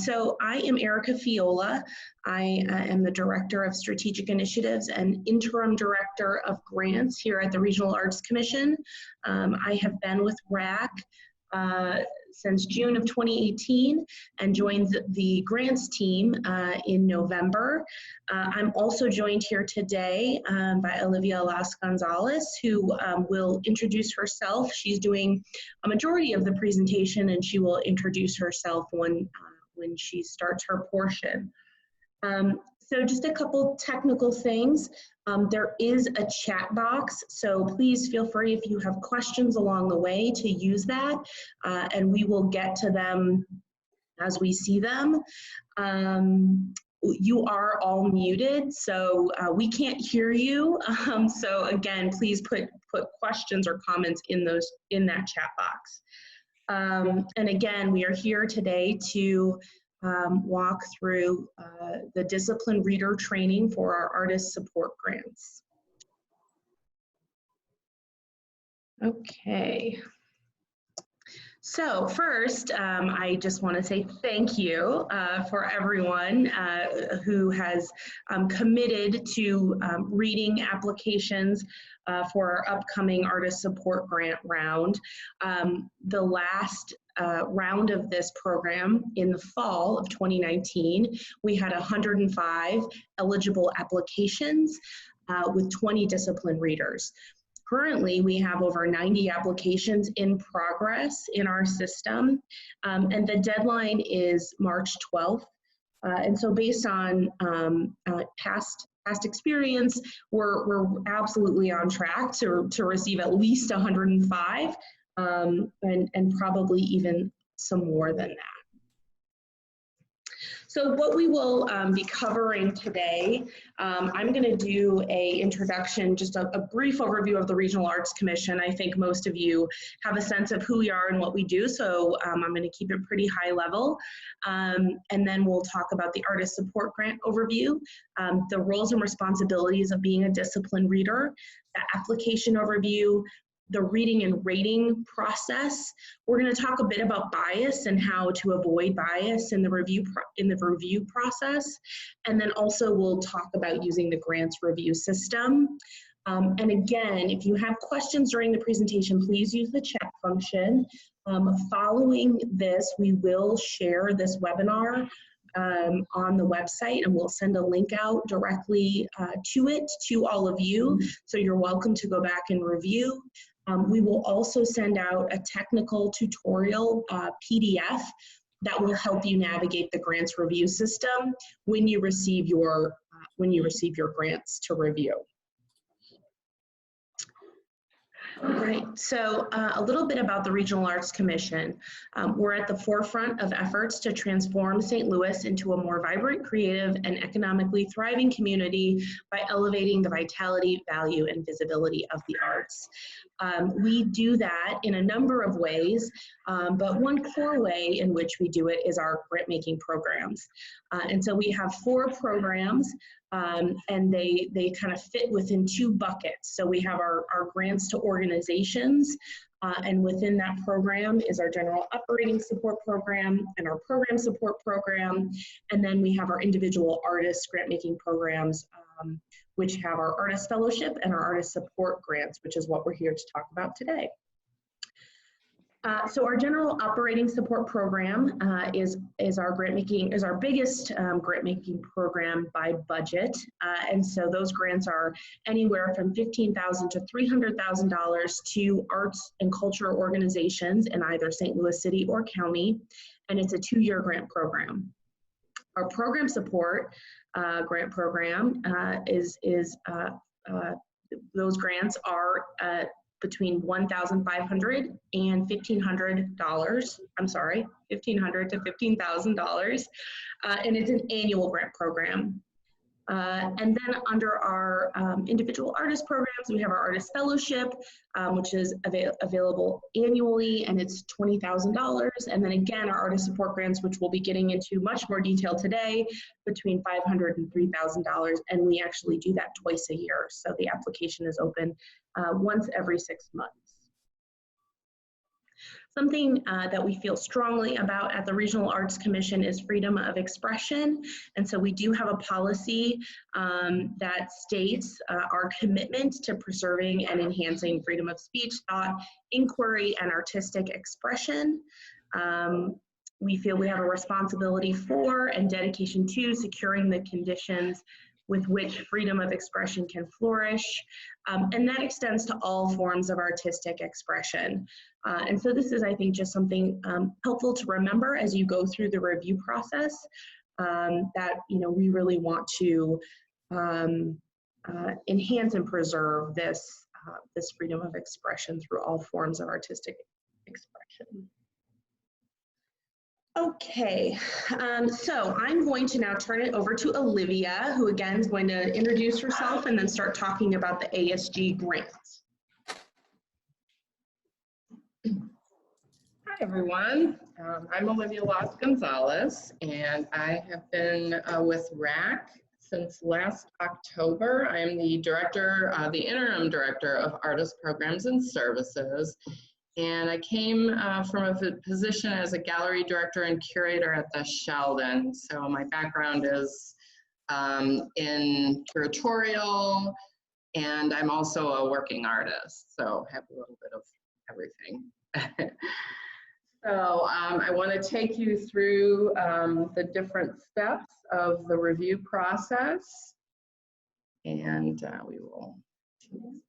So I am Erica Fiola. I am the Director of Strategic Initiatives and Interim Director of Grants here at the Regional Arts Commission. I have been with RAC since June of 2018 and joined the grants team in November. I'm also joined here today by Olivia Las Gonzalez, who will introduce herself. She's doing a majority of the presentation, and she will introduce herself when she starts her portion. So just a couple technical things. There is a chat box, so please feel free if you have questions along the way to use that, and we will get to them as we see them. You are all muted, so we can't hear you. So again, please put questions or comments in that chat box. And again, we are here today to walk through the discipline reader training for our artist support grants. Okay. So first, I just want to say thank you for everyone who has committed to reading applications for our upcoming artist support grant round. The last round of this program in the fall of 2019, we had 105 eligible applications with 20 discipline readers. Currently, we have over 90 applications in progress in our system, and the deadline is March 12th. And so based on past experience, we're absolutely on track to receive at least 105 and probably even some more than that. So what we will be covering today, I'm going to do an introduction, just a brief overview of the Regional Arts Commission. I think most of you have a sense of who we are and what we do, so I'm going to keep it pretty high level. And then we'll talk about the Artist Support Grant overview, the roles and responsibilities of being a discipline reader, the application overview, the reading and rating process. We're going to talk a bit about bias and how to avoid bias in the review process, and then also we'll talk about using the grants review system. And again, if you have questions during the presentation, please use the chat function. Following this, we will share this webinar on the website, and we'll send a link out directly to all of you, so you're welcome to go back and review. We will also send out a technical tutorial PDF that will help you navigate the grants review system when you receive your grants to review. All right, so a little bit about the Regional Arts Commission. We're at the forefront of efforts to transform St. Louis into a more vibrant, creative, and economically thriving community by elevating the vitality, value, and visibility of the arts. We do that in a number of ways, but one core way in which we do it is our grant-making programs. And so we have 4 programs, and they kind of fit within 2 buckets. So we have our grants to organizations, and within that program is our general operating support program and our program support program. And then we have our individual artist grant-making programs, which have our artist fellowship and our artist support grants, which is what we're here to talk about today. So our general operating support program is our biggest grant-making program by budget, and so those grants are anywhere from $15,000 to $300,000 to arts and culture organizations in either St. Louis City or County, and it's a 2-year grant program. Our program support grant program those grants are between $1,500 and $1,500. I'm sorry, $1,500 to $15,000, and it's an annual grant program. And then under our individual artist programs, we have our artist fellowship, which is available annually, and it's $20,000. And then again, our artist support grants, which we'll be getting into much more detail today, between $500 and $3,000. And we actually do that twice a year. So the application is open once every 6 months. Something that we feel strongly about at the Regional Arts Commission is freedom of expression. And so we do have a policy that states our commitment to preserving and enhancing freedom of speech, thought, inquiry, and artistic expression. We feel we have a responsibility for and dedication to securing the conditions with which freedom of expression can flourish. And that extends to all forms of artistic expression. And so this is, I think, just something helpful to remember as you go through the review process, that we really want to enhance and preserve this, this freedom of expression through all forms of artistic expression. Okay, so I'm going to now turn it over to Olivia, who again is going to introduce herself and then start talking about the ASG grants. Hi, everyone. I'm Olivia Las Gonzalez, and I have been with RAC since last October. I am the director, the interim director of Artist Programs and Services. And I came from a position as a gallery director and curator at the Sheldon. So my background is in curatorial, and I'm also a working artist. So I have a little bit of everything. So I want to take you through the different steps of the review process. And we will continue.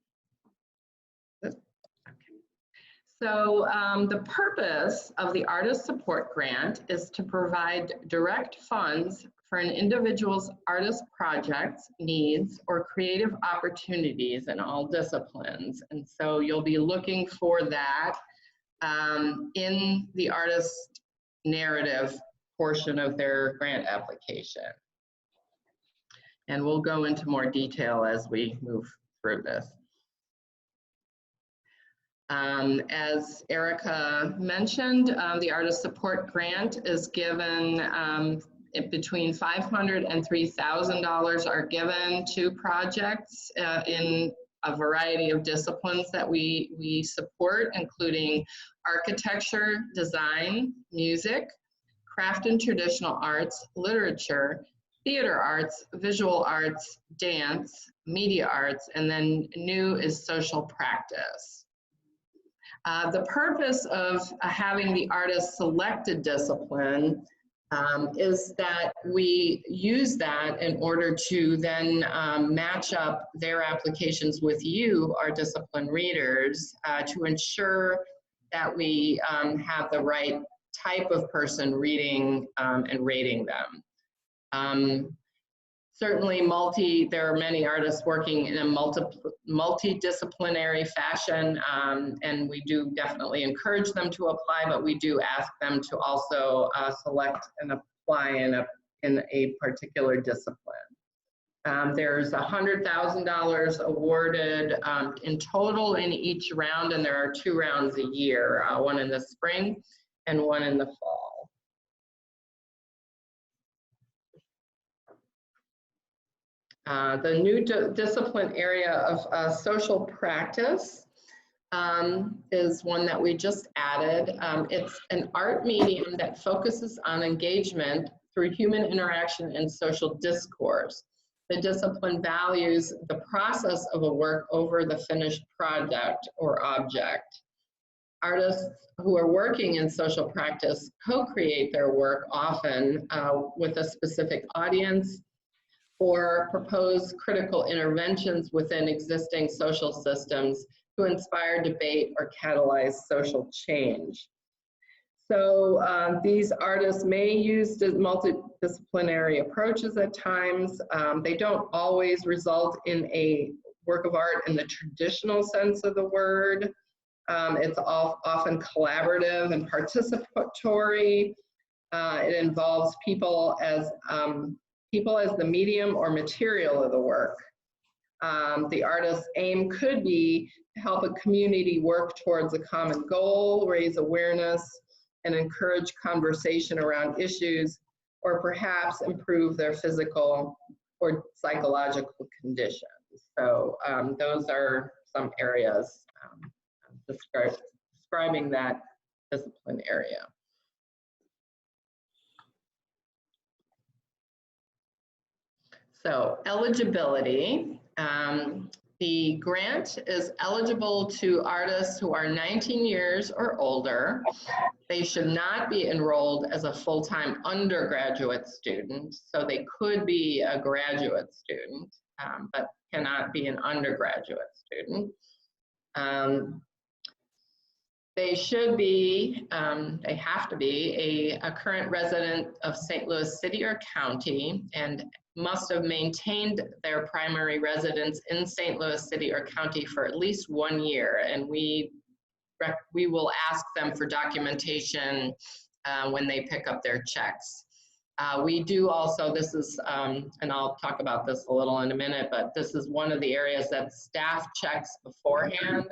So the purpose of the Artist Support Grant is to provide direct funds for an individual's artist projects, needs, or creative opportunities in all disciplines. And so you'll be looking for that in the artist narrative portion of their grant application. And we'll go into more detail as we move through this. As Erica mentioned, the Artist Support Grant is given between $500 and $3,000 are given to projects in a variety of disciplines that we support, including architecture, design, music, craft and traditional arts, literature, theater arts, visual arts, dance, media arts, and then new is social practice. The purpose of having the artist select a discipline is that we use that in order to then match up their applications with you, our discipline readers, to ensure that we have the right type of person reading and rating them. Certainly there are many artists working in a multidisciplinary fashion, and we do definitely encourage them to apply, but we do ask them to also select and apply in a particular discipline. There's $100,000 awarded in total in each round, and there are 2 rounds a year, one in the spring and one in the fall. The new discipline area of social practice is one that we just added. It's an art medium that focuses on engagement through human interaction and social discourse. The discipline values the process of a work over the finished product or object. Artists who are working in social practice co-create their work often with a specific audience, or propose critical interventions within existing social systems to inspire debate or catalyze social change. So these artists may use multidisciplinary approaches at times. They don't always result in a work of art in the traditional sense of the word. It's often collaborative and participatory. It involves people as the medium or material of the work. The artist's aim could be to help a community work towards a common goal, raise awareness, and encourage conversation around issues, or perhaps improve their physical or psychological conditions. So those are some areas describing that discipline area. So eligibility, the grant is eligible to artists who are 19 years or older. They should not be enrolled as a full-time undergraduate student, so they could be a graduate student, but cannot be an undergraduate student. They should be, they have to be a current resident of St. Louis City or County and must have maintained their primary residence in St. Louis City or County for at least 1 year. And we will ask them for documentation when they pick up their checks. We do also, this is, and I'll talk about this a little in a minute, but this is one of the areas that staff checks beforehand.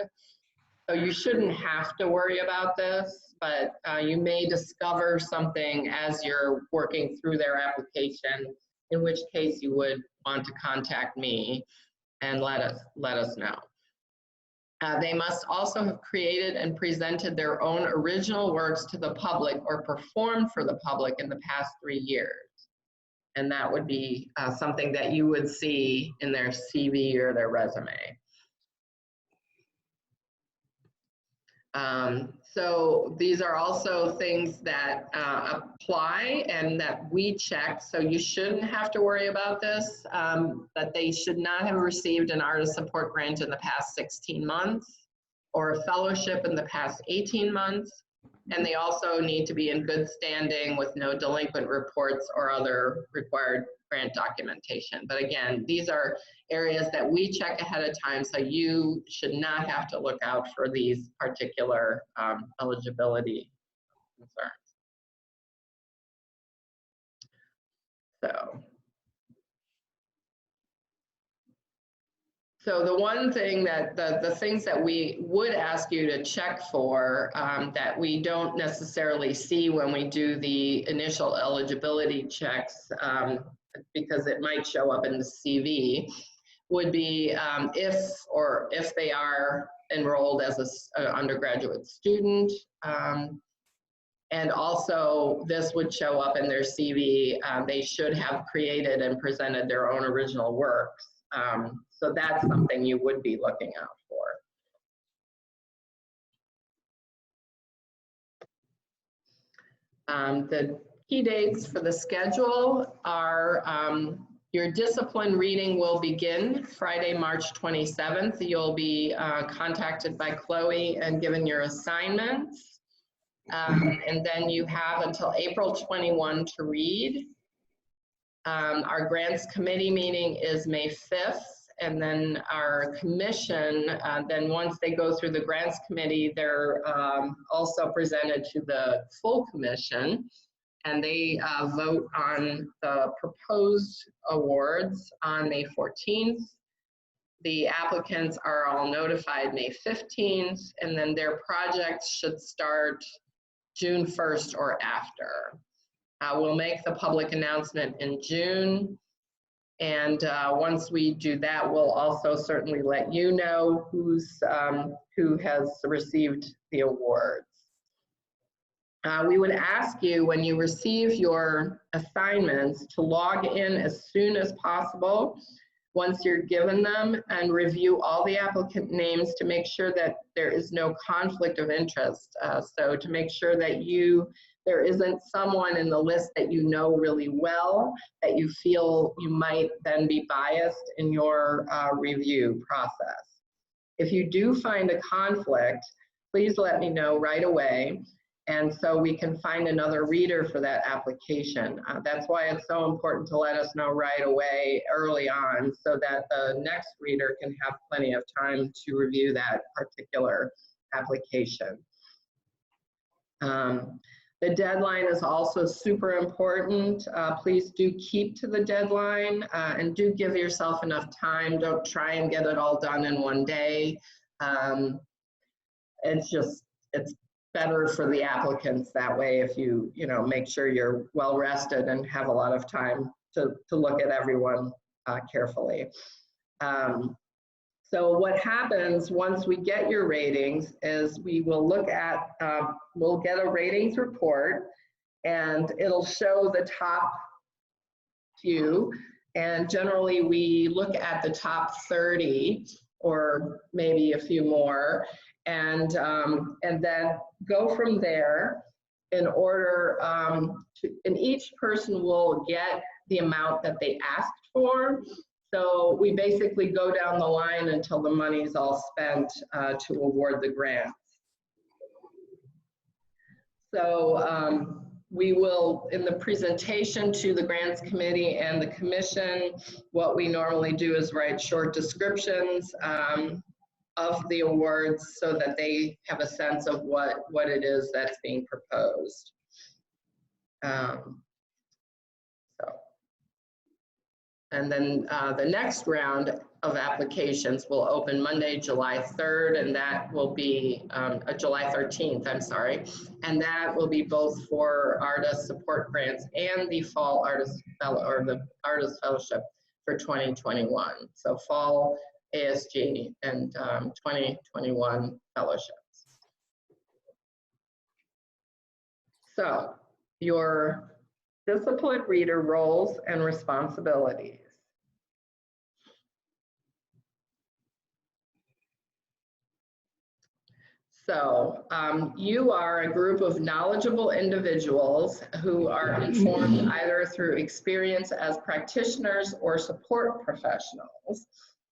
So you shouldn't have to worry about this, but you may discover something as you're working through their application, in which case you would want to contact me and let us know. They must also have created and presented their own original works to the public or performed for the public in the past 3 years. And that would be something that you would see in their CV or their resume. So these are also things that apply and that we check, so you shouldn't have to worry about this, but they should not have received an artist support grant in the past 16 months or a fellowship in the past 18 months, and they also need to be in good standing with no delinquent reports or other required grant documentation. But again, these are areas that we check ahead of time, so you should not have to look out for these particular eligibility concerns. So the one thing that, the things that we would ask you to check for that we don't necessarily see when we do the initial eligibility checks, because it might show up in the CV, would be if they are enrolled as an undergraduate student. And also this would show up in their CV. They should have created and presented their own original works. So that's something you would be looking out for. The key dates for the schedule are your discipline reading will begin Friday, March 27th. You'll be contacted by Chloe and given your assignments. And then you have until April 21 to read. Our grants committee meeting is May 5th. And then our commission, then once they go through the grants committee, they're also presented to the full commission, and they vote on the proposed awards on May 14th. The applicants are all notified May 15th, and then their projects should start June 1st or after. We'll make the public announcement in June. And once we do that, we'll also certainly let you know who has received the awards. We would ask you, when you receive your assignments, to log in as soon as possible once you're given them and review all the applicant names to make sure that there is no conflict of interest. So to make sure that there isn't someone in the list that you know really well that you feel you might then be biased in your review process. If you do find a conflict, please let me know right away, and so we can find another reader for that application. That's why it's so important to let us know right away early on, so that the next reader can have plenty of time to review that particular application. The deadline is also super important. Please do keep to the deadline and do give yourself enough time. Don't try and get it all done in one day. It's better for the applicants that way if you make sure you're well rested and have a lot of time to look at everyone carefully. So what happens once we get your ratings is we will look at, we'll get a ratings report, and it'll show the top few. And generally we look at the top 30 or maybe a few more, and then go from there in order, and each person will get the amount that they asked for. So we basically go down the line until the money is all spent to award the grants. So we will, in the presentation to the grants committee and the commission, what we normally do is write short descriptions of the awards so that they have a sense of what it is that's being proposed. And then the next round of applications will open Monday, July 3rd, and that will be July 13th, I'm sorry. And that will be both for artist support grants and the fall artist fellow, or the artist fellowship for 2021. So fall ASG and 2021 fellowships. So your disciplined reader roles and responsibilities. So you are a group of knowledgeable individuals who are informed either through experience as practitioners or support professionals.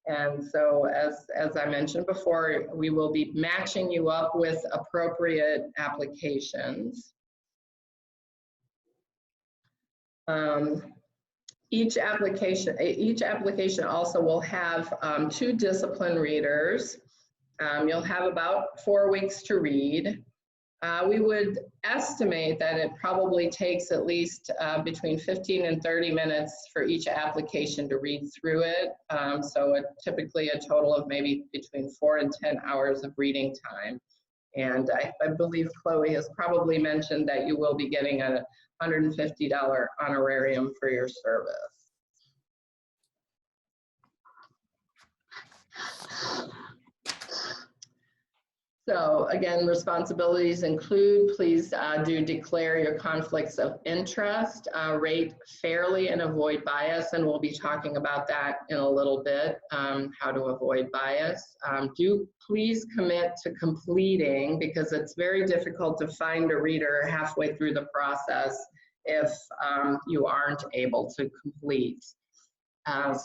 And so as I mentioned before, we will be matching you up with appropriate applications. Each application also will have 2 discipline readers. You'll have about 4 weeks to read. We would estimate that it probably takes at least between 15 and 30 minutes for each application to read through it. So typically a total of maybe between 4 and 10 hours of reading time. And I believe Chloe has probably mentioned that you will be getting a $150 honorarium for your service. So again, responsibilities include, please do declare your conflicts of interest, rate fairly and avoid bias, and we'll be talking about that in a little bit, how to avoid bias. Do please commit to completing, because it's very difficult to find a reader halfway through the process if you aren't able to complete.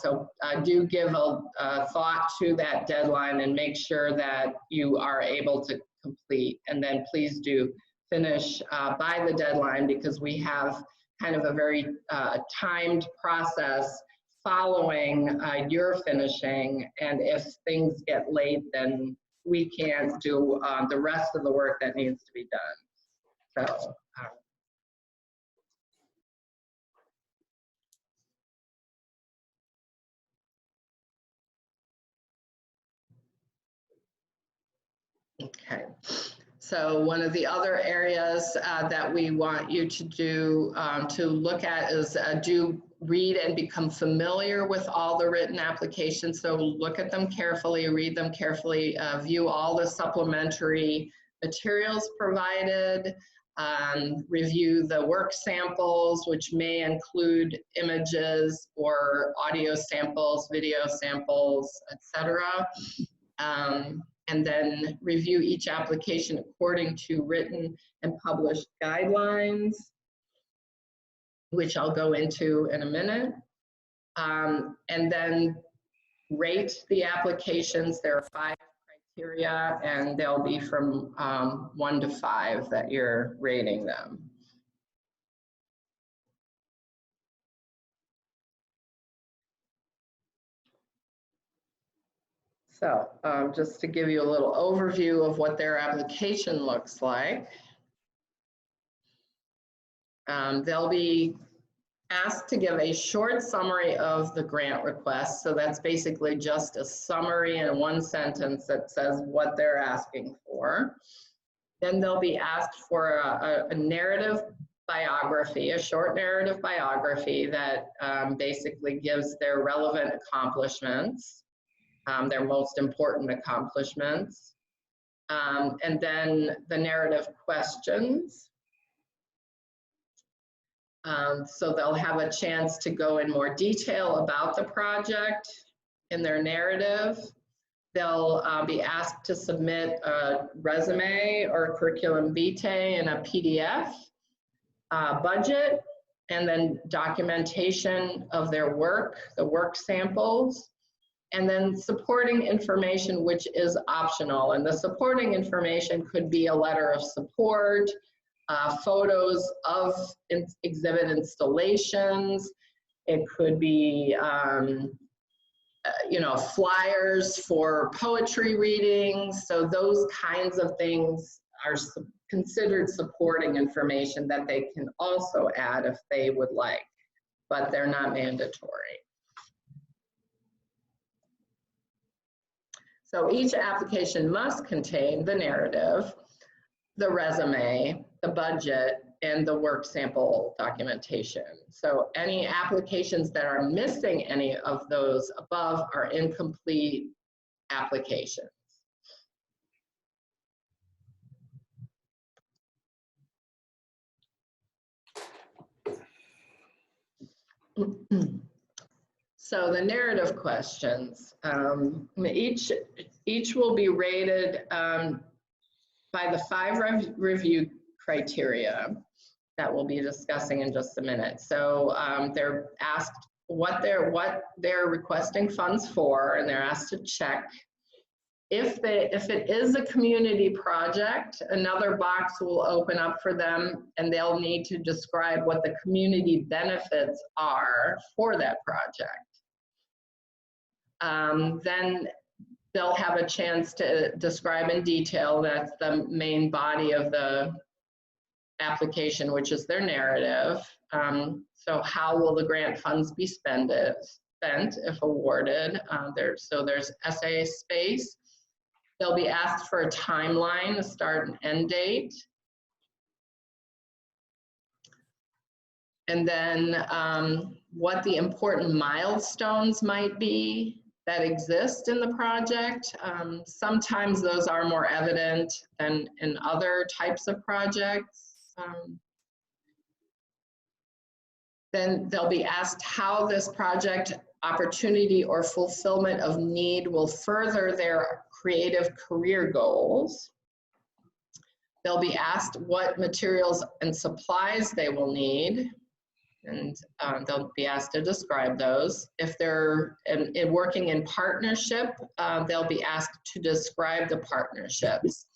So do give a thought to that deadline and make sure that you are able to complete. And then please do finish by the deadline, because we have kind of a very timed process following your finishing. And if things get late, then we can't do the rest of the work that needs to be done. So. Okay, so one of the other areas that we want you to do, to look at is do read and become familiar with all the written applications. So look at them carefully, read them carefully, view all the supplementary materials provided, review the work samples, which may include images or audio samples, video samples, etc. And then review each application according to written and published guidelines, which I'll go into in a minute. And then rate the applications. There are 5 criteria, and they'll be from 1 to 5 that you're rating them. So just to give you a little overview of what their application looks like. They'll be asked to give a short summary of the grant request. So that's basically just a summary in 1 sentence that says what they're asking for. Then they'll be asked for a narrative biography, a short narrative biography that basically gives their relevant accomplishments. their most important accomplishments. And then the narrative questions. So they'll have a chance to go in more detail about the project in their narrative. They'll be asked to submit a resume or curriculum vitae in a PDF, budget, and then documentation of their work, the work samples, and then supporting information, which is optional. And the supporting information could be a letter of support, photos of exhibit installations. It could be, you know, flyers for poetry readings. So those kinds of things are considered supporting information that they can also add if they would like, but they're not mandatory. So each application must contain the narrative, the resume, the budget, and the work sample documentation. So any applications that are missing any of those above are incomplete applications. So the narrative questions, each will be rated by the 5 review criteria that we'll be discussing in just a minute. So they're asked what they're requesting funds for, and they're asked to check. If it is a community project, another box will open up for them, and they'll need to describe what the community benefits are for that project. Then they'll have a chance to describe in detail, that's the main body of the application, which is their narrative. So how will the grant funds be spent if awarded? So there's essay space. They'll be asked for a timeline, a start and end date. And then what the important milestones might be that exist in the project. Sometimes those are more evident than in other types of projects. Then they'll be asked how this project opportunity or fulfillment of need will further their creative career goals. They'll be asked what materials and supplies they will need, and they'll be asked to describe those. If they're working in partnership, they'll be asked to describe the partnerships.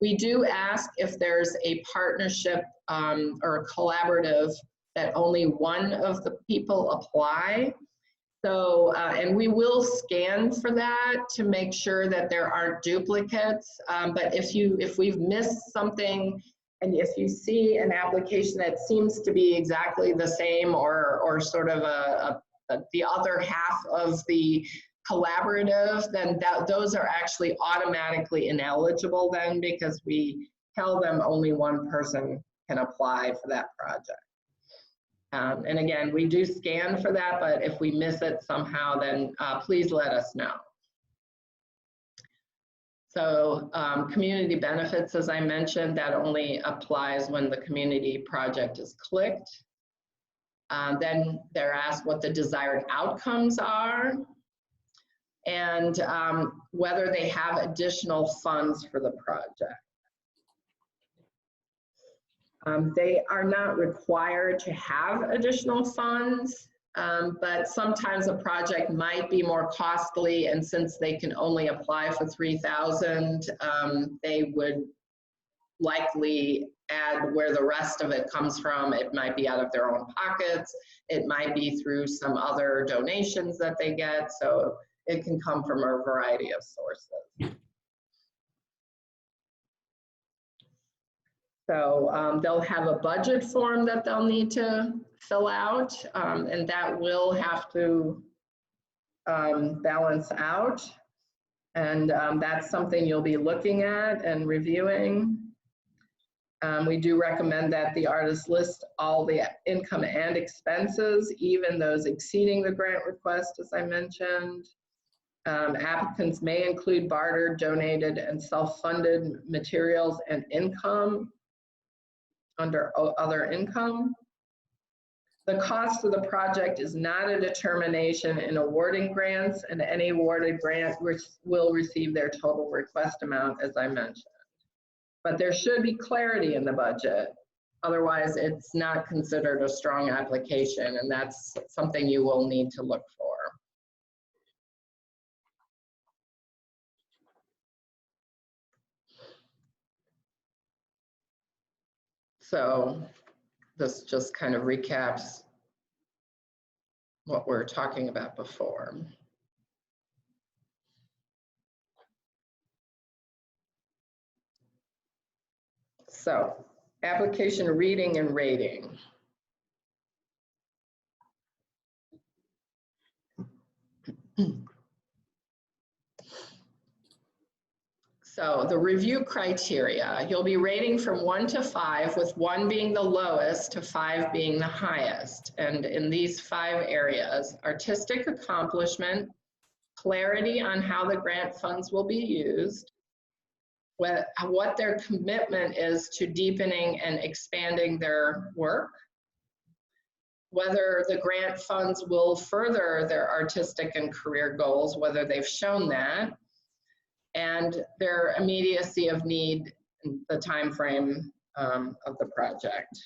We do ask if there's a partnership or a collaborative that only one of the people apply. So, and we will scan for that to make sure that there aren't duplicates. But if we've missed something, and if you see an application that seems to be exactly the same or sort of the other half of the collaborative, then those are actually automatically ineligible then, because we tell them only one person can apply for that project. And again, we do scan for that, but if we miss it somehow, then please let us know. So community benefits, as I mentioned, that only applies when the community project is clicked. Then they're asked what the desired outcomes are, and whether they have additional funds for the project. They are not required to have additional funds, but sometimes a project might be more costly, and since they can only apply for $3,000, they would likely add where the rest of it comes from. It might be out of their own pockets, it might be through some other donations that they get, so it can come from a variety of sources. So they'll have a budget form that they'll need to fill out, and that will have to balance out. And that's something you'll be looking at and reviewing. We do recommend that the artist list all the income and expenses, even those exceeding the grant request, as I mentioned. Applicants may include bartered, donated, and self-funded materials and income under other income. The cost of the project is not a determination in awarding grants, and any awarded grant will receive their total request amount, as I mentioned. But there should be clarity in the budget. Otherwise, it's not considered a strong application, and that's something you will need to look for. So this just kind of recaps what we're talking about before. So, application reading and rating. So the review criteria, you'll be rating from 1 to 5, with 1 being the lowest to 5 being the highest. And in these 5 areas, artistic accomplishment, clarity on how the grant funds will be used, what their commitment is to deepening and expanding their work, whether the grant funds will further their artistic and career goals, whether they've shown that, and their immediacy of need, the time frame of the project.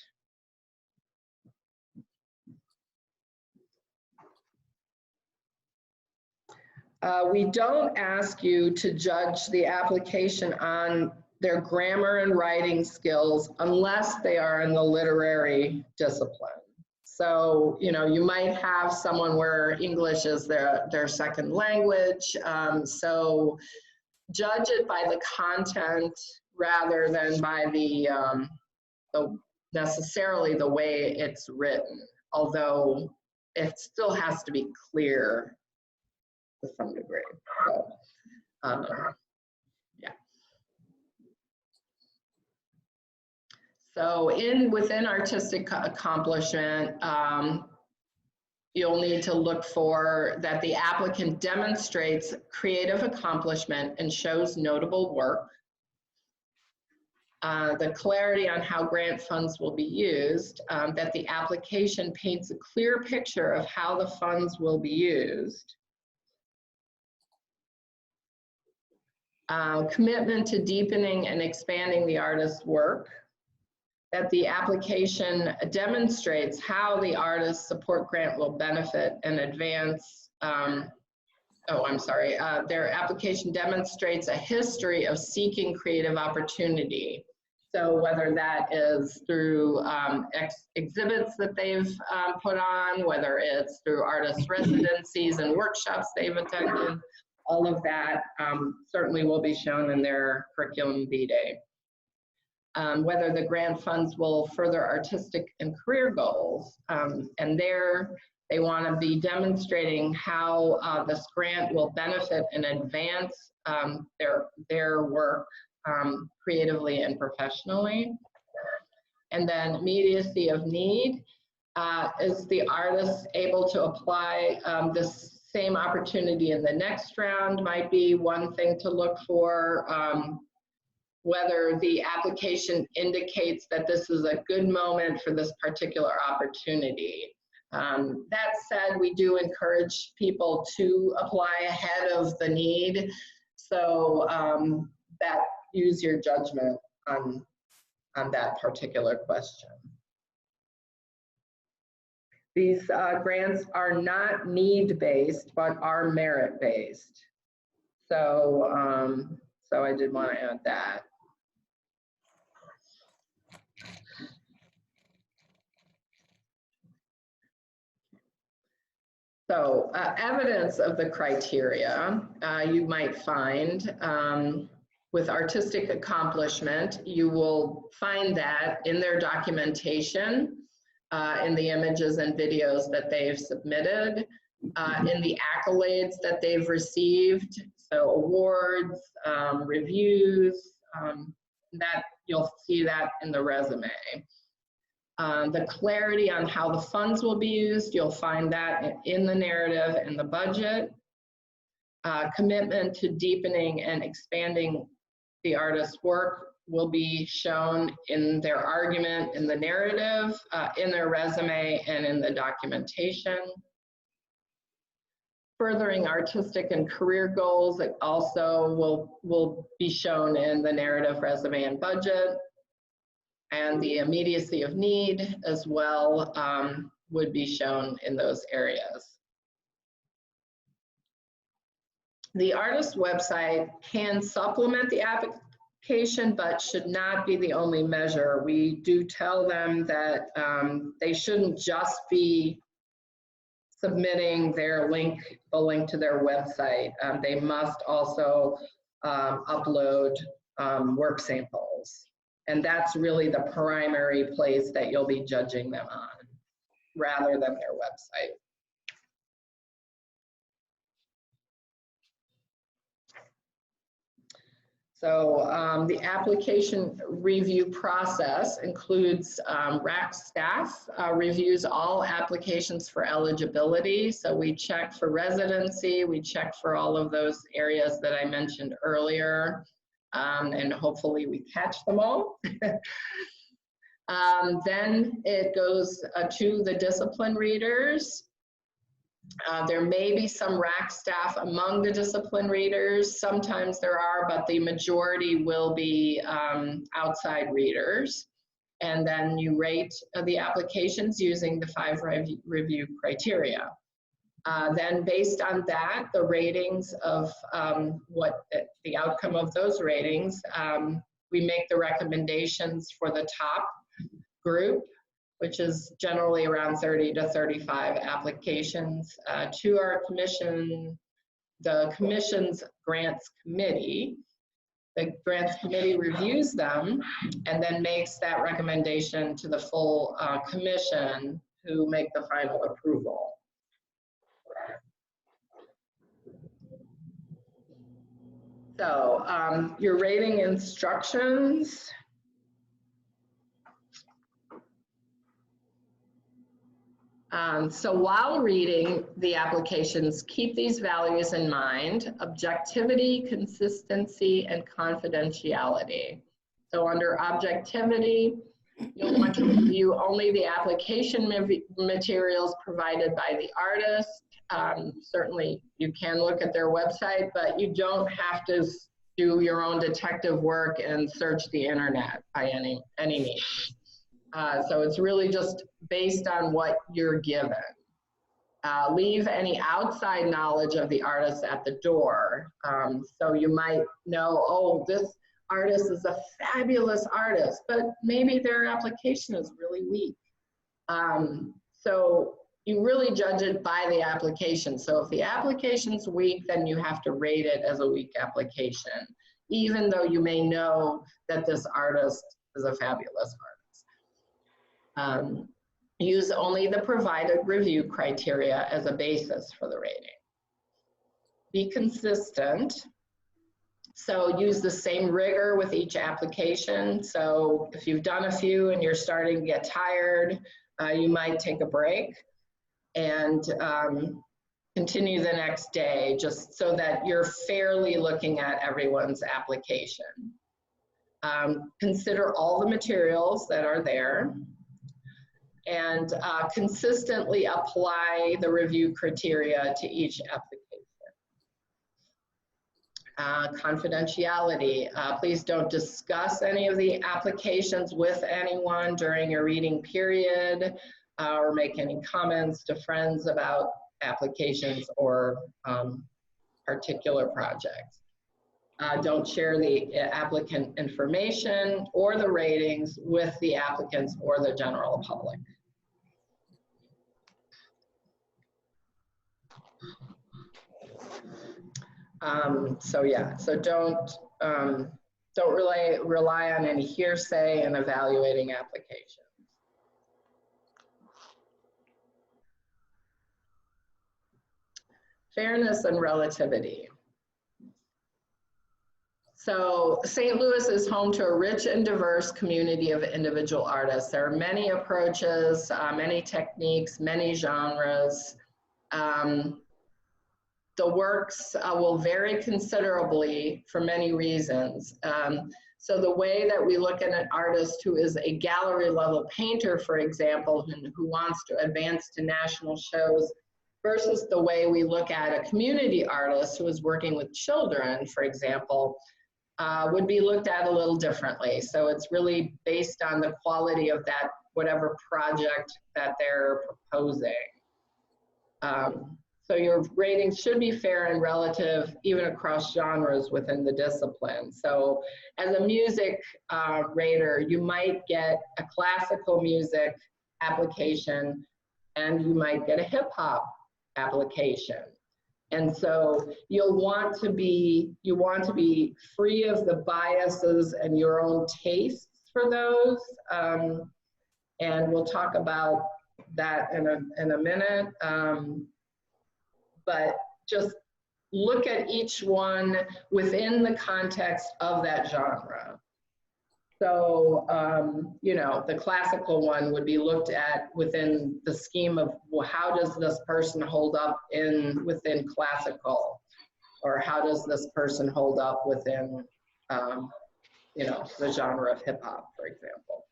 We don't ask you to judge the application on their grammar and writing skills unless they are in the literary discipline. So, you know, you might have someone where English is their second language. So judge it by the content rather than by the necessarily the way it's written, although it still has to be clear to some degree. So, yeah. So within artistic accomplishment, you'll need to look for that the applicant demonstrates creative accomplishment and shows notable work. The clarity on how grant funds will be used, that the application paints a clear picture of how the funds will be used. Commitment to deepening and expanding the artist's work, that the application demonstrates how the artist's support grant will benefit and advance, their application demonstrates a history of seeking creative opportunity. So whether that is through exhibits that they've put on, whether it's through artist residencies and workshops they've attended, all of that certainly will be shown in their curriculum vitae. Whether the grant funds will further artistic and career goals, and there they want to be demonstrating how this grant will benefit and advance their work creatively and professionally. And then immediacy of need, is the artist able to apply this same opportunity in the next round, might be one thing to look for. Whether the application indicates that this is a good moment for this particular opportunity. That said, we do encourage people to apply ahead of the need. So that use your judgment on that particular question. These grants are not need-based, but are merit-based. So, so I did want to add that. So evidence of the criteria you might find with artistic accomplishment, you will find that in their documentation, in the images and videos that they've submitted, in the accolades that they've received, so awards, reviews, that you'll see that in the resume. The clarity on how the funds will be used, you'll find that in the narrative and the budget. Commitment to deepening and expanding the artist's work will be shown in their argument, in the narrative, in their resume, and in the documentation. Furthering artistic and career goals also will be shown in the narrative, resume, and budget. And the immediacy of need as well would be shown in those areas. The artist's website can supplement the application, but should not be the only measure. We do tell them that they shouldn't just be submitting their the link to their website. They must also upload work samples. And that's really the primary place that you'll be judging them on, rather than their website. So the application review process includes RAC staff reviews all applications for eligibility. So we check for residency, we check for all of those areas that I mentioned earlier, and hopefully we catch them all. Then it goes to the discipline readers. There may be some RAC staff among the discipline readers. Sometimes there are, but the majority will be outside readers. And then you rate the applications using the 5 review criteria. Then based on that, the ratings of what the outcome of those ratings, we make the recommendations for the top group, which is generally around 30 to 35 applications, to our commission, the commission's grants committee. The grants committee reviews them and then makes that recommendation to the full commission, who make the final approval. So your rating instructions. So while reading the applications, keep these values in mind: objectivity, consistency, and confidentiality. So under objectivity, you'll want to review only the application materials provided by the artist. Certainly you can look at their website, but you don't have to do your own detective work and search the internet by any means. So it's really just based on what you're given. Leave any outside knowledge of the artist at the door. So you might know, oh, this artist is a fabulous artist, but maybe their application is really weak. So you really judge it by the application. So if the application's weak, then you have to rate it as a weak application, even though you may know that this artist is a fabulous artist. Use only the provided review criteria as a basis for the rating. Be consistent. So use the same rigor with each application. So if you've done a few and you're starting to get tired, you might take a break and continue the next day, just so that you're fairly looking at everyone's application. Consider all the materials that are there, and consistently apply the review criteria to each application. Confidentiality. Please don't discuss any of the applications with anyone during your reading period, or make any comments to friends about applications or particular projects. Don't share the applicant information or the ratings with the applicants or the general public. So yeah, so don't rely on any hearsay in evaluating applications. Fairness and relativity. So St. Louis is home to a rich and diverse community of individual artists. There are many approaches, many techniques, many genres. The works will vary considerably for many reasons. So the way that we look at an artist who is a gallery level painter, for example, and who wants to advance to national shows, versus the way we look at a community artist who is working with children, for example, would be looked at a little differently. So it's really based on the quality of that, whatever project that they're proposing. So your rating should be fair and relative, even across genres within the discipline. So as a music rater, you might get a classical music application and you might get a hip hop application. And so you want to be free of the biases and your own tastes for those. And we'll talk about that in a minute. But just look at each one within the context of that genre. So, you know, the classical one would be looked at within the scheme of, well, how does this person hold up within classical? Or how does this person hold up within, you know, the genre of hip hop, for example.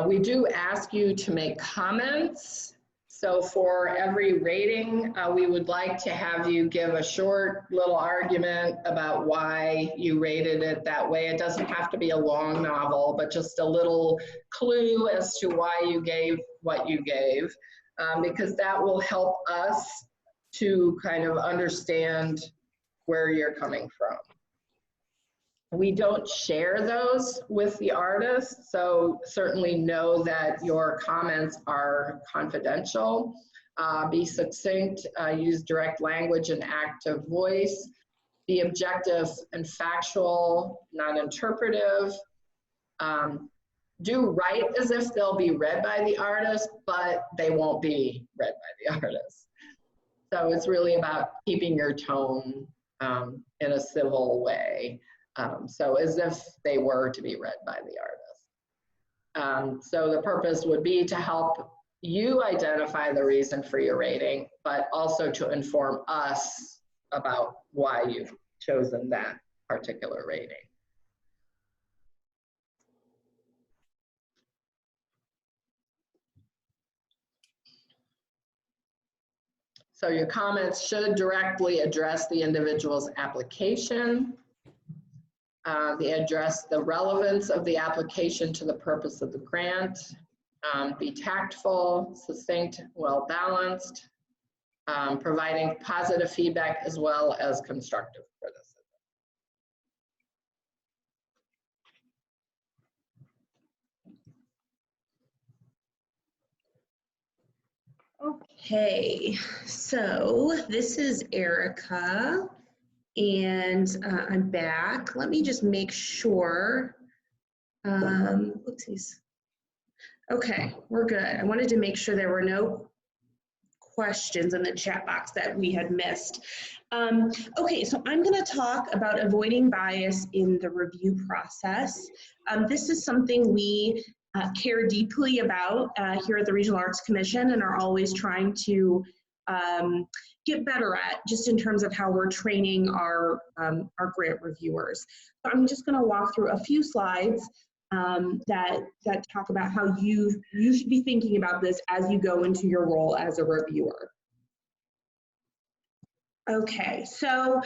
We do ask you to make comments. So for every rating, we would like to have you give a short little argument about why you rated it that way. It doesn't have to be a long novel, but just a little clue as to why you gave what you gave, because that will help us to kind of understand where you're coming from. We don't share those with the artist, so certainly know that your comments are confidential. Be succinct, use direct language and active voice. Be objective and factual, not interpretive. Do write as if they'll be read by the artist, but they won't be read by the artist. So it's really about keeping your tone in a civil way. So as if they were to be read by the artist. So the purpose would be to help you identify the reason for your rating, but also to inform us about why you've chosen that particular rating. So your comments should directly address the individual's application. They address the relevance of the application to the purpose of the grant. Be tactful, succinct, well-balanced, providing positive feedback as well as constructive criticism. Okay, so this is Erica. And I'm back. Let me just make sure. Oopsies. Okay, we're good. I wanted to make sure there were no questions in the chat box that we had missed. Okay, so I'm going to talk about avoiding bias in the review process. This is something we care deeply about here at the Regional Arts Commission and are always trying to get better at, just in terms of how we're training our grant reviewers. So I'm just going to walk through a few slides that talk about how you should be thinking about this as you go into your role as a reviewer. Okay, so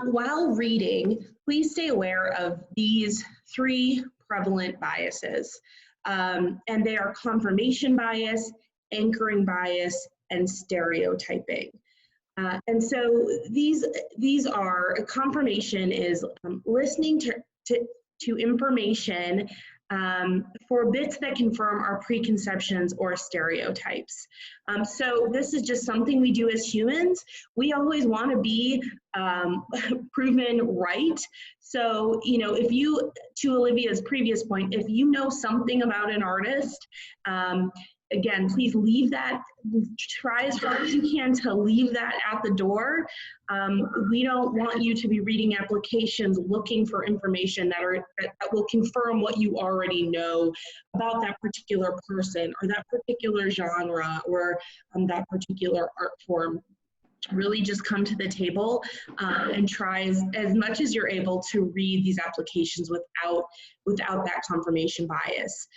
while reading, please stay aware of these 3 prevalent biases, and they are confirmation bias, anchoring bias, and stereotyping. And so these are, confirmation is listening to information for bits that confirm our preconceptions or stereotypes. So this is just something we do as humans. We always want to be proven right. So, you know, if you, to Olivia's previous point, if you know something about an artist, again, please leave that, try as hard as you can to leave that at the door. We don't want you to be reading applications looking for information that will confirm what you already know about that particular person or that particular genre or that particular art form. Really just come to the table and try as much as you're able to read these applications without that confirmation bias.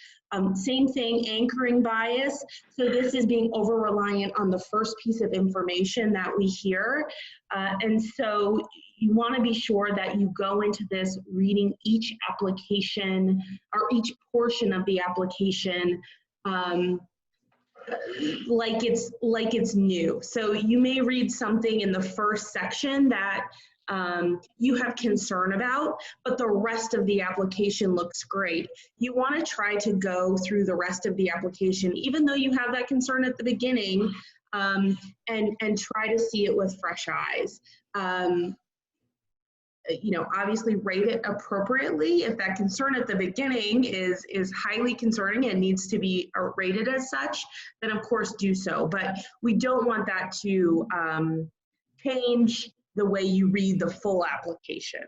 Same thing, anchoring bias. So this is being over-reliant on the first piece of information that we hear. And so you want to be sure that you go into this reading each application or each portion of the application like it's new. So you may read something in the first section that you have concern about, but the rest of the application looks great. You want to try to go through the rest of the application, even though you have that concern at the beginning, and try to see it with fresh eyes. You know, obviously rate it appropriately. If that concern at the beginning is highly concerning and needs to be rated as such, then of course do so. But we don't want that to change the way you read the full application.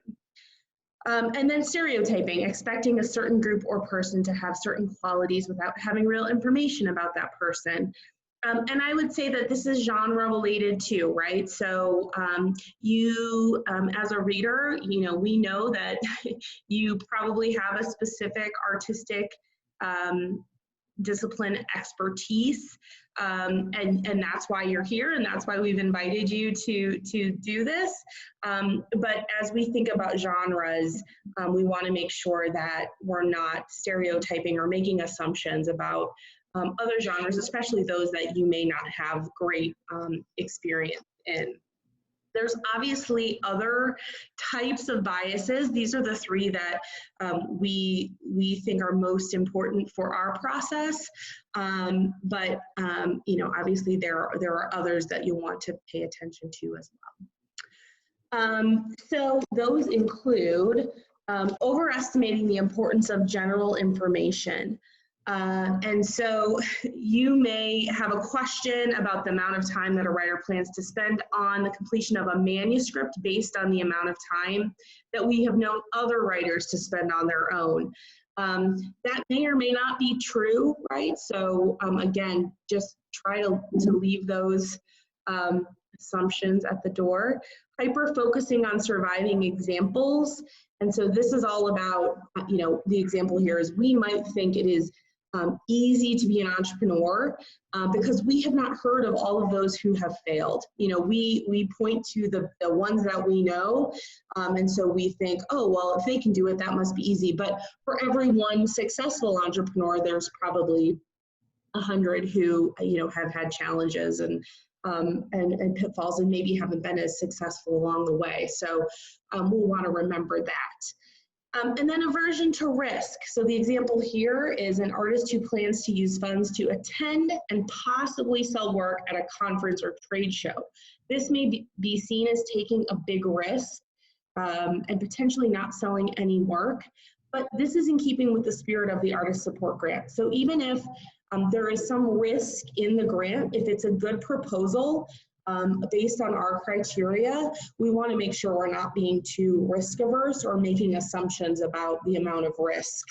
And then stereotyping, expecting a certain group or person to have certain qualities without having real information about that person. And I would say that this is genre related too, right? So you, as a reader, you know, we know that you probably have a specific artistic discipline expertise, and that's why you're here, and that's why we've invited you to do this. But as we think about genres, we want to make sure that we're not stereotyping or making assumptions about other genres, especially those that you may not have great experience in. There's obviously other types of biases. These are the three that we think are most important for our process. But you know, obviously there are others that you want to pay attention to as well. So those include overestimating the importance of general information. And so you may have a question about the amount of time that a writer plans to spend on the completion of a manuscript based on the amount of time that we have known other writers to spend on their own. That may or may not be true, right? So again, just try to leave those assumptions at the door. Hyper-focusing on surviving examples. And so this is all about, you know, the example here is we might think it is easy to be an entrepreneur because we have not heard of all of those who have failed. You know, we point to the ones that we know, and so we think, oh, well, if they can do it, that must be easy. But for every one successful entrepreneur, there's probably 100 who, you know, have had challenges and pitfalls and maybe haven't been as successful along the way. So we'll want to remember that. And then aversion to risk. So the example here is an artist who plans to use funds to attend and possibly sell work at a conference or trade show. This may be seen as taking a big risk and potentially not selling any work, but this is in keeping with the spirit of the artist support grant. So even if there is some risk in the grant, if it's a good proposal, based on our criteria, we want to make sure we're not being too risk averse or making assumptions about the amount of risk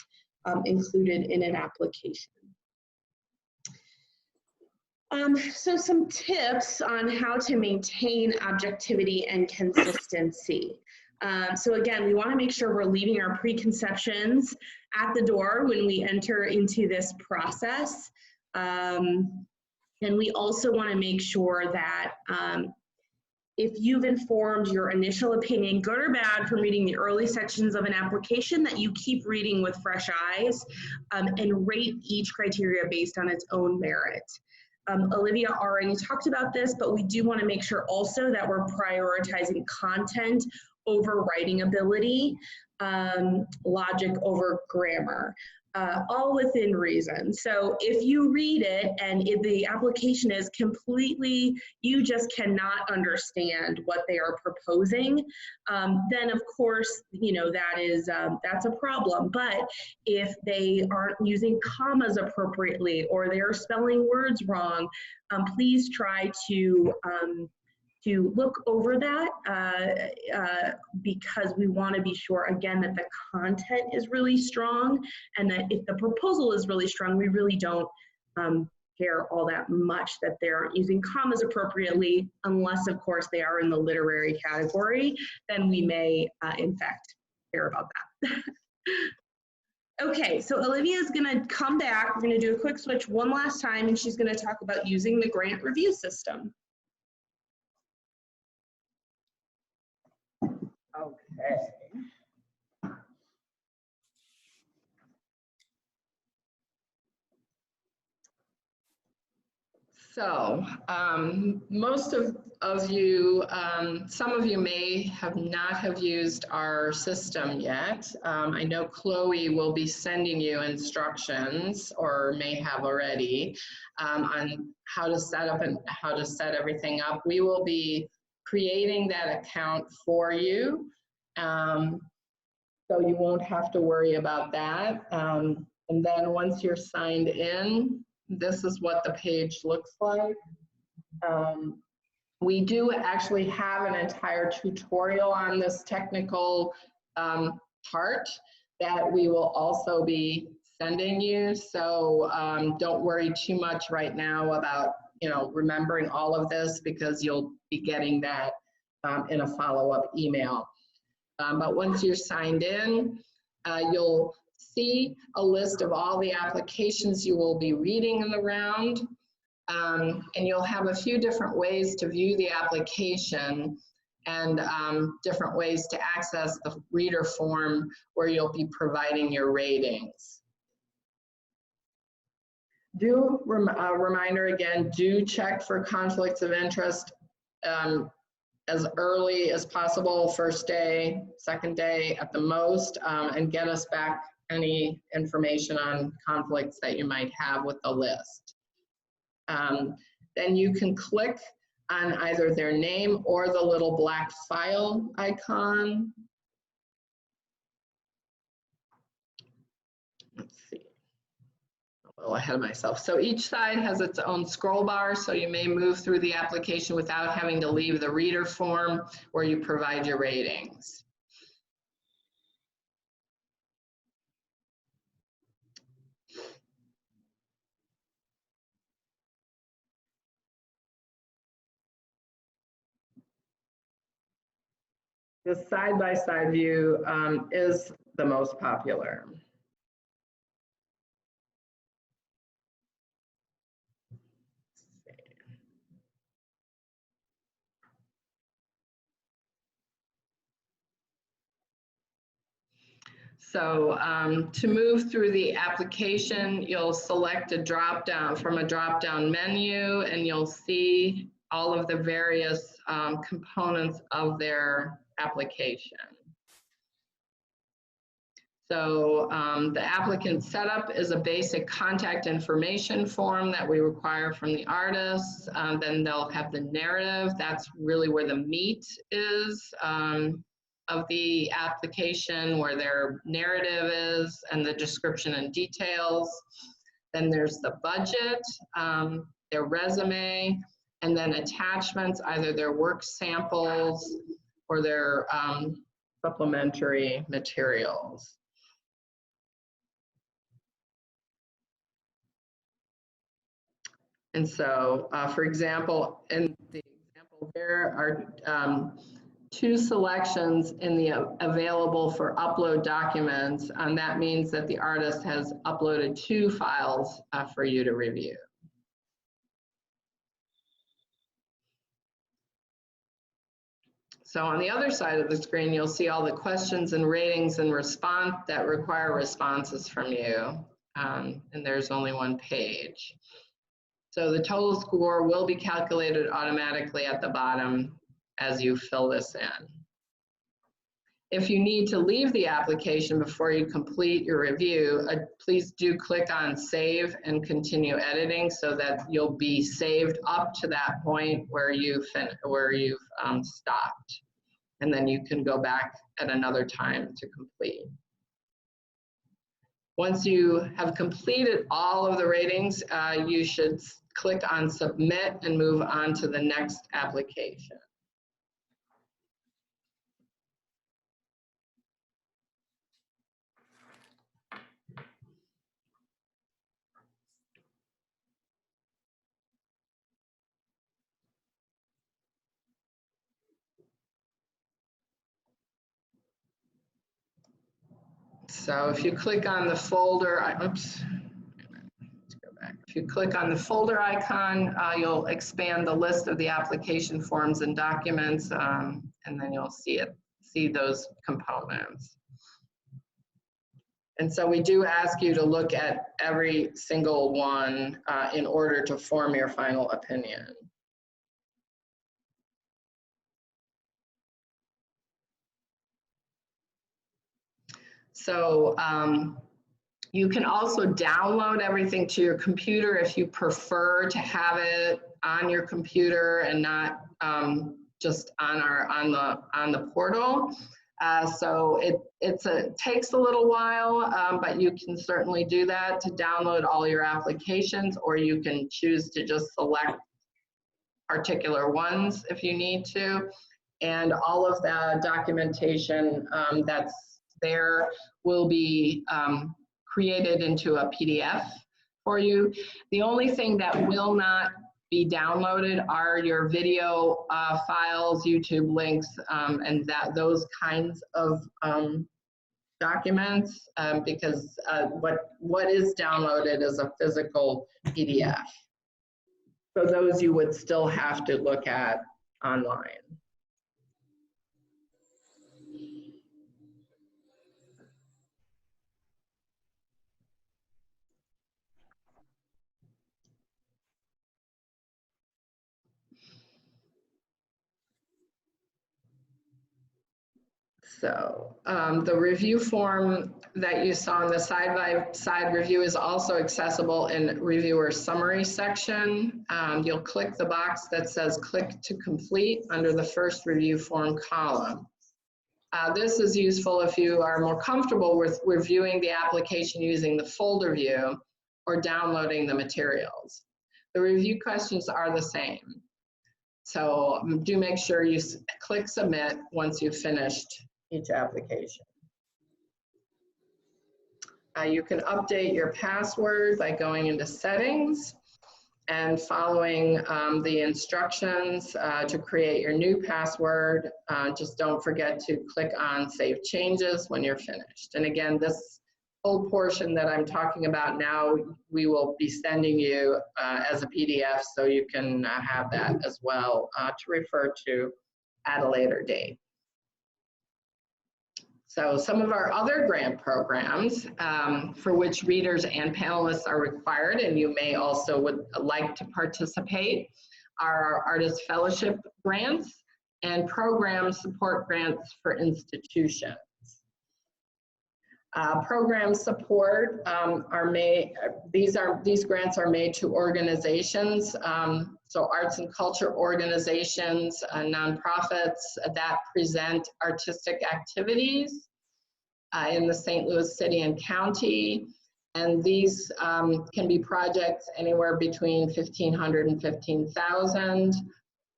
included in an application. So some tips on how to maintain objectivity and consistency. So again, we want to make sure we're leaving our preconceptions at the door when we enter into this process. And we also want to make sure that if you've informed your initial opinion, good or bad, from reading the early sections of an application, that you keep reading with fresh eyes and rate each criteria based on its own merit. Olivia already talked about this, but we do want to make sure also that we're prioritizing content over writing ability, logic over grammar. all within reason. So if you read it and if the application is completely, you just cannot understand what they are proposing, then of course, you know, that is, that's a problem. But if they aren't using commas appropriately or they're spelling words wrong, please try to look over that because we want to be sure, again, that the content is really strong, and that if the proposal is really strong, we really don't care all that much that they aren't using commas appropriately, unless, of course, they are in the literary category. Then we may, in fact, care about that. Okay, so Olivia is going to come back. We're going to do a quick switch one last time, and she's going to talk about using the grant review system. Okay. So most of you, some of you may not have used our system yet. I know Chloe will be sending you instructions, or may have already, on how to set up and how to set everything up. We will be creating that account for you, so you won't have to worry about that. And then once you're signed in, this is what the page looks like. We do actually have an entire tutorial on this technical part that we will also be sending you. So don't worry too much right now about, you know, remembering all of this, because you'll be getting that in a follow-up email. But once you're signed in, you'll see a list of all the applications you will be reading in the round. And you'll have a few different ways to view the application, and different ways to access the reader form where you'll be providing your ratings. A reminder again, do check for conflicts of interest as early as possible, first day, second day at the most, and get us back any information on conflicts that you might have with the list. Then you can click on either their name or the little black file icon. Let's see, a little ahead of myself. So each side has its own scroll bar, so you may move through the application without having to leave the reader form where you provide your ratings. The side-by-side view is the most popular. So to move through the application, you'll select a drop-down from a drop-down menu, and you'll see all of the various components of their application. So the applicant setup is a basic contact information form that we require from the artists. Then they'll have the narrative. That's really where the meat is of the application, where their narrative is and the description and details. Then there's the budget, their resume, and then attachments, either their work samples or their supplementary materials. And so, for example, in the example, there are 2 selections in the available for upload documents, and that means that the artist has uploaded 2 files for you to review. So on the other side of the screen, you'll see all the questions and ratings and response that require responses from you, and there's only 1 page. So the total score will be calculated automatically at the bottom as you fill this in. If you need to leave the application before you complete your review, please do click on Save and Continue Editing so that you'll be saved up to that point where you've stopped. And then you can go back at another time to complete. Once you have completed all of the ratings, you should click on Submit and move on to the next application. So if you click on the folder, oops, let's go back. If you click on the folder icon, you'll expand the list of the application forms and documents, and then you'll see those components. And so we do ask you to look at every single one in order to form your final opinion. So you can also download everything to your computer if you prefer to have it on your computer and not just on the portal. So it takes a little while, but you can certainly do that to download all your applications, or you can choose to just select particular ones if you need to. And all of the documentation that's there will be created into a PDF for you. The only thing that will not be downloaded are your video files, YouTube links, and those kinds of documents, because what is downloaded is a physical PDF. So those you would still have to look at online. So the review form that you saw in the side-by-side review is also accessible in reviewer summary section. You'll click the box that says click to complete under the first review form column. This is useful if you are more comfortable with reviewing the application using the folder view or downloading the materials. The review questions are the same. So do make sure you click submit once you've finished each application. You can update your password by going into settings and following the instructions to create your new password. Just don't forget to click on Save Changes when you're finished. And again, this whole portion that I'm talking about now, we will be sending you as a PDF so you can have that as well to refer to at a later date. So some of our other grant programs for which readers and panelists are required, and you may also would like to participate, are our Artist Fellowship grants and program support grants for institutions. Program support these grants are made to organizations, so arts and culture organizations, nonprofits that present artistic activities in the St. Louis City and County. And these can be projects anywhere between 1,500 and 15,000.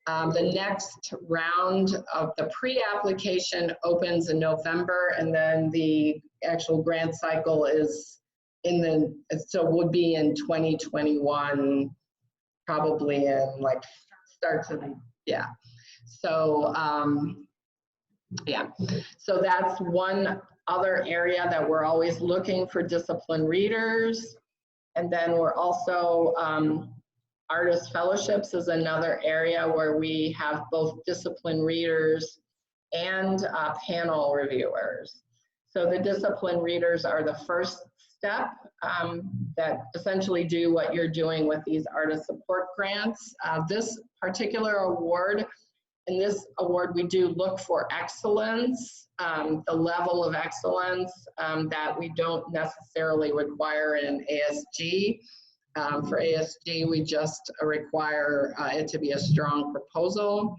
The next round of the pre-application opens in November, and then the actual grant cycle is would be in 2021, probably in like starts in, yeah. So so that's one other area that we're always looking for discipline readers. And then we're also Artist Fellowships is another area where we have both discipline readers and panel reviewers. So the discipline readers are the first step that essentially do what you're doing with these artist support grants. This particular award In this award, we do look for excellence, the level of excellence that we don't necessarily require in ASG. For ASG, we just require it to be a strong proposal.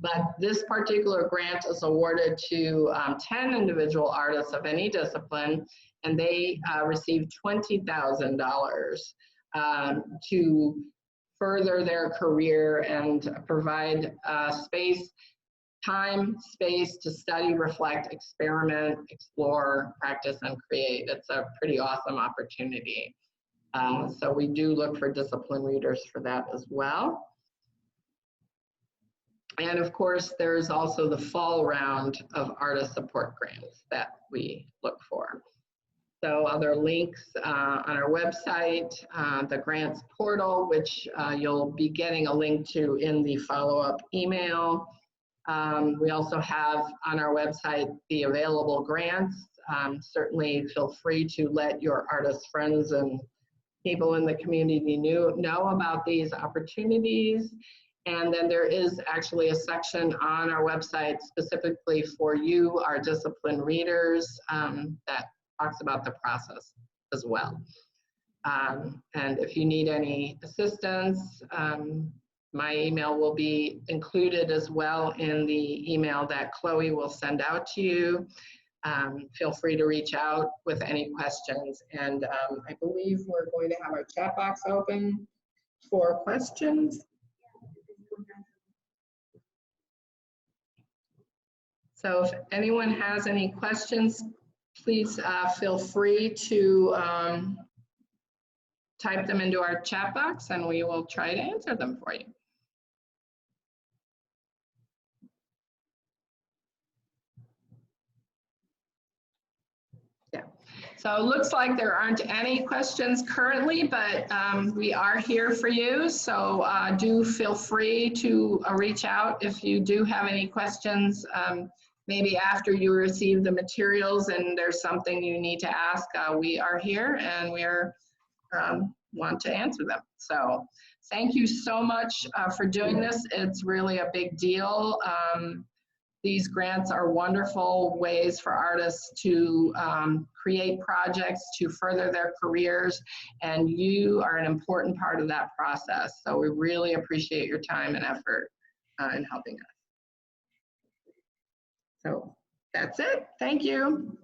But this particular grant is awarded to 10 individual artists of any discipline, and they receive $20,000 to further their career and provide space to study, reflect, experiment, explore, practice, and create. It's a pretty awesome opportunity. So we do look for discipline readers for that as well. And of course, there's also the fall round of artist support grants that we look for. So other links on our website, the grants portal, which you'll be getting a link to in the follow-up email. We also have on our website the available grants. Certainly feel free to let your artist friends and people in the community know about these opportunities. And then there is actually a section on our website specifically for you, our discipline readers, that talks about the process as well. And if you need any assistance, my email will be included as well in the email that Chloe will send out to you. Feel free to reach out with any questions. And I believe we're going to have our chat box open for questions. So if anyone has any questions, please feel free to type them into our chat box and we will try to answer them for you. Yeah, so it looks like there aren't any questions currently, but we are here for you. So do feel free to reach out if you do have any questions. Maybe after you receive the materials and there's something you need to ask, we are here and we are want to answer them. So thank you so much for doing this. It's really a big deal. These grants are wonderful ways for artists to create projects to further their careers, and you are an important part of that process. So we really appreciate your time and effort in helping us. So that's it. Thank you.